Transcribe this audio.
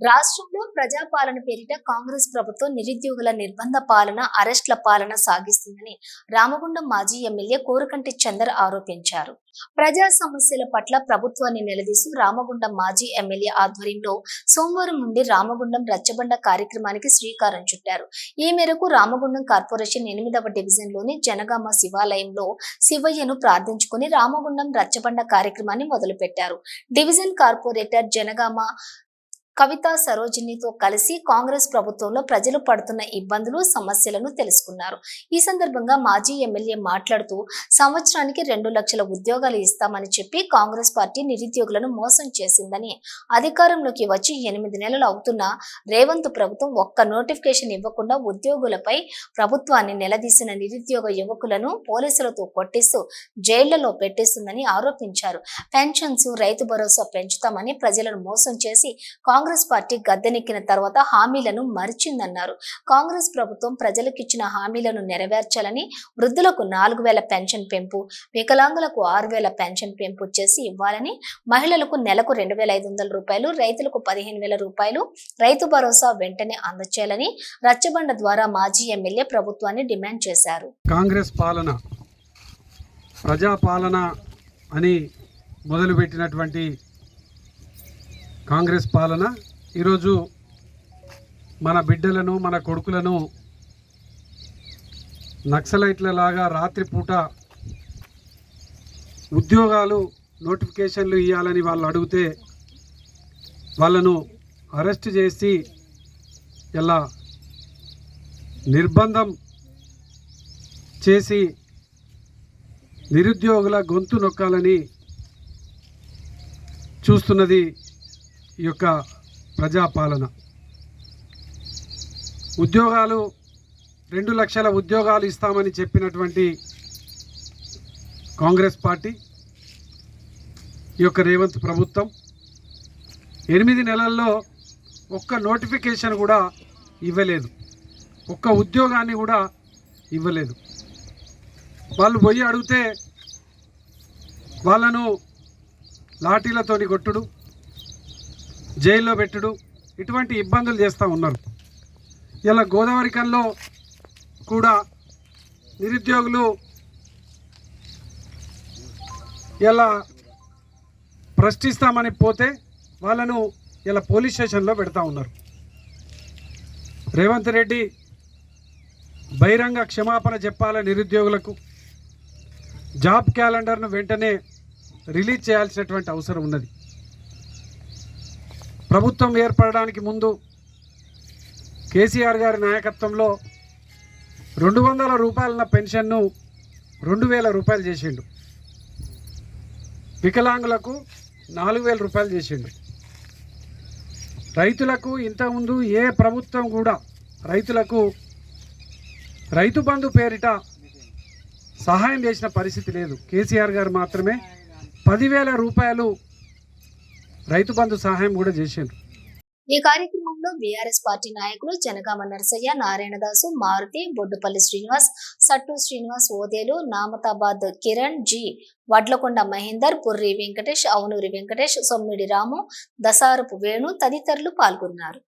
రాష్ట్రంలో ప్రజాపాలన పేరిట కాంగ్రెస్ ప్రభుత్వం నిరుద్యోగుల నిర్బంధ పాలన, అరెస్ట్ల పాలన సాగిస్తుందని రామగుండం మాజీ ఎమ్మెల్యే కోరకంటి చందర్ ఆరోపించారు. ప్రజా సమస్యల పట్ల ప్రభుత్వాన్ని నిలదీస్తూ రామగుండం మాజీ ఎమ్మెల్యే ఆధ్వర్యంలో సోమవారం నుండి రామగుండం రచ్చబండ కార్యక్రమానికి శ్రీకారం చుట్టారు. ఈ మేరకు రామగుండం కార్పొరేషన్ 8వ డివిజన్లోని జనగామ శివాలయంలో శివయ్యను ప్రార్థించుకుని రామగుండం రచ్చబండ కార్యక్రమాన్ని మొదలుపెట్టారు. డివిజన్ కార్పొరేటర్ జనగామ కవిత సరోజినితో కలిసి కాంగ్రెస్ ప్రభుత్వంలో ప్రజలు పడుతున్న ఇబ్బందులు, సమస్యలను తెలుసుకున్నారు. ఈ సందర్భంగా మాజీ ఎమ్మెల్యే మాట్లాడుతూ సంవత్సరానికి 2 లక్షల ఉద్యోగాలు ఇస్తామని చెప్పి కాంగ్రెస్ పార్టీ నిరుద్యోగులను మోసం చేసిందని, అధికారంలోకి వచ్చి 8 నెలలు అవుతున్నా రేవంత్ ప్రభుత్వం ఒక్క నోటిఫికేషన్ ఇవ్వకుండా ఉద్యోగులపై ప్రభుత్వాన్ని నిలదీసిన నిరుద్యోగ యువకులను పోలీసులతో కొట్టిస్తూ జైళ్లలో పెట్టిస్తుందని ఆరోపించారు. పెన్షన్స్, రైతు భరోసా పెంచుతామని ప్రజలను మోసం చేసి కాంగ్రెస్ పార్టీ గద్దెనెక్కిన తర్వాత హామీలను మరిచిందన్నారు. కాంగ్రెస్ ప్రభుత్వం ప్రజలకిచ్చిన హామీలను నెరవేర్చాలని, వృద్ధులకు 4000 పెన్షన్ పెంపు, వికలాంగులకు 6000 పెన్షన్ పెంపు చేసి ఇవ్వాలని, మహిళలకు నెలకు 2500 రూపాయలు, రైతులకు 15000 రూపాయలు రైతు భరోసా వెంటనే అందచేయాలని రచ్చబండ ద్వారా మాజీ ఎమ్మెల్యే ప్రభుత్వాన్ని డిమాండ్ చేశారు. కాంగ్రెస్ పాలన ప్రజాపాలన అని మొదలుపెట్టినటువంటి కాంగ్రెస్ పాలన ఈరోజు మన బిడ్డలను, మన కొడుకులను నక్సలైట్లలాగా రాత్రిపూట ఉద్యోగాలు నోటిఫికేషన్లు ఇవ్వాలని వాళ్ళు అడిగితే వాళ్ళను అరెస్ట్ చేసి ఇలా నిర్బంధం చేసి నిరుద్యోగుల గొంతు నొక్కాలని చూస్తున్నది ఈ యొక్క ప్రజాపాలన. ఉద్యోగాలు 2 లక్షల ఉద్యోగాలు ఇస్తామని చెప్పినటువంటి కాంగ్రెస్ పార్టీ, ఈ యొక్క రేవంత్ ప్రభుత్వం 8 నెలల్లో ఒక్క నోటిఫికేషన్ కూడా ఇవ్వలేదు, ఒక్క ఉద్యోగాన్ని కూడా ఇవ్వలేదు. వాళ్ళు పోయి అడిగితే వాళ్ళను లాఠీలతోని కొట్టుడు, జైల్లో పెట్టుడు, ఇటువంటి ఇబ్బందులు చేస్తూ ఉన్నారు. ఇలా గోదావరికంలో కూడా నిరుద్యోగులు ఇలా ప్రశ్నిస్తామని పోతే వాళ్ళను ఇలా పోలీస్ స్టేషన్లో పెడతా ఉన్నారు. రేవంత్ రెడ్డి బహిరంగ క్షమాపణ చెప్పాల నిరుద్యోగులకు. జాబ్ క్యాలెండర్ను వెంటనే రిలీజ్ చేయాల్సినటువంటి అవసరం ఉన్నది. ప్రభుత్వం ఏర్పడడానికి ముందు కేసీఆర్ గారి నాయకత్వంలో 200 రూపాయల పెన్షన్ను 2000 రూపాయలు చేసిండు. వికలాంగులకు 4000 రూపాయలు చేసిండు. రైతులకు ఇంతకుముందు ఏ ప్రభుత్వం కూడా రైతులకు రైతు బంధు పేరిట సహాయం చేసిన పరిస్థితి లేదు. కేసీఆర్ గారు మాత్రమే 10,000 రూపాయలు రైతు బంధు సహాయం కూడా చేసిండ్రు. ఈ కార్యక్రమంలో బీఆర్ఎస్ పార్టీ నాయకులు జనగామ నరసయ్య, నారాయణదాసు, మారుతి, బొడ్డుపల్లి శ్రీనివాస్, సట్టు శ్రీనివాస్, ఓదేలు, నామతాబాద్ కిరణ్, జి వడ్లకొండ మహేందర్, పుర్రి వెంకటేష్, అవునూరి వెంకటేష్, సొమ్మిడి రాము, దసారపు వేణు తదితరులు పాల్గొన్నారు.